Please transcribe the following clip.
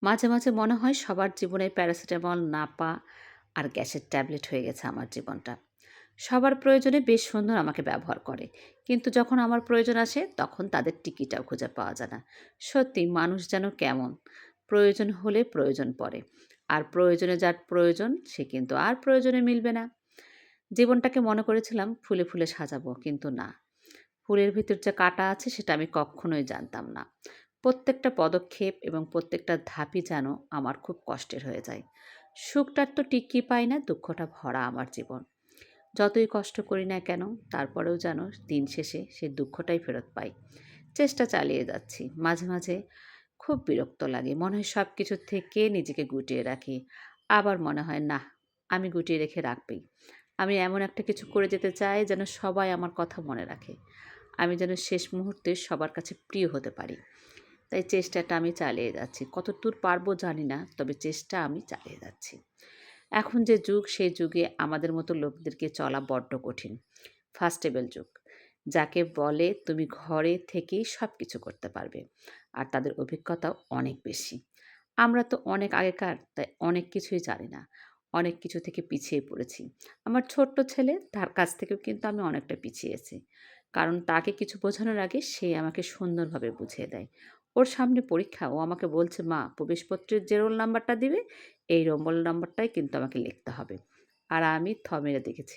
মাঝে, মাঝে মনে হয় সবার জীবনে প্যারাসিটামল, নাপা আর গ্যাসের ট্যাবলেট হয়ে গেছে আমার জীবনটা। সবার প্রয়োজনে বেশ সুন্দর আমাকে ব্যবহার করে। কিন্তু যখন আমার প্রয়োজন আসে তখন তাদের টিকিটাও খুঁজে পাওয়া যায় না। সত্যি মানুষ যেন কেমন? প্রয়োজন হলে প্রয়োজন পড়ে। আর প্রয়োজনে যার প্রয়োজন সে কিন্তু আর প্রয়োজনে মিলবে না। জীবনটাকে মনে করেছিলাম ফুলে, ফুলে সাজাবো কিন্তু না। ফুলের ভিতর যে কাঁটা আছে সেটা আমি কক্ষনোই জানতাম না। প্রত্যেকটা পদক্ষেপ এবং প্রত্যেকটা ধাপই যেন আমার খুব কষ্টের হয়ে যায়। সুখটার তো টিক্কি পাই না, দুঃখটা ভরা আমার জীবন। যতই কষ্ট করি না কেন, তারপরেও যেন দিন শেষে সে দুঃখটাই ফেরত পাই। চেষ্টা চালিয়ে যাচ্ছি। মাঝে, মাঝে খুব বিরক্ত লাগে। মনে হয় সব কিছুর থেকে নিজেকে গুটিয়ে রাখি। আবার মনে হয় না, আমি গুটিয়ে রেখে রাখবই। আমি এমন একটা কিছু করে যেতে চাই যেন সবাই আমার কথা মনে রাখে। আমি যেন শেষ মুহূর্তে সবার কাছে প্রিয় হতে পারি। তাই চেষ্টাটা আমি চালিয়ে যাচ্ছি। কতদূর পারবো জানি না, তবে চেষ্টা আমি চালিয়ে যাচ্ছি। এখন যে যুগ, সেই যুগে আমাদের মতো লোকদেরকে চলা বড্ড কঠিন। ফাস্টেবল যুগ। যাকে বলে তুমি ঘরে থেকেই সবকিছু করতে পারবে। আর তাদের অভিজ্ঞতাও অনেক বেশি। আমরা তো অনেক আগেকার, তাই অনেক কিছুই জানি না। অনেক কিছু থেকে পিছিয়ে পড়েছি। আমার ছোট্ট ছেলে, তার কাছ থেকেও কিন্তু আমি অনেকটা পিছিয়েছি। কারণ তাকে কিছু বোঝানোর আগে সে আমাকে সুন্দরভাবে বুঝিয়ে দেয়। ওর সামনে পরীক্ষা, ও আমাকে বলছে, "মা, প্রবেশপত্রের যে রোল নাম্বারটা দিবে, এই রোল নাম্বারটাই কিন্তু আমাকে লিখতে হবে।" আর আমি থ মেরে দেখেছি।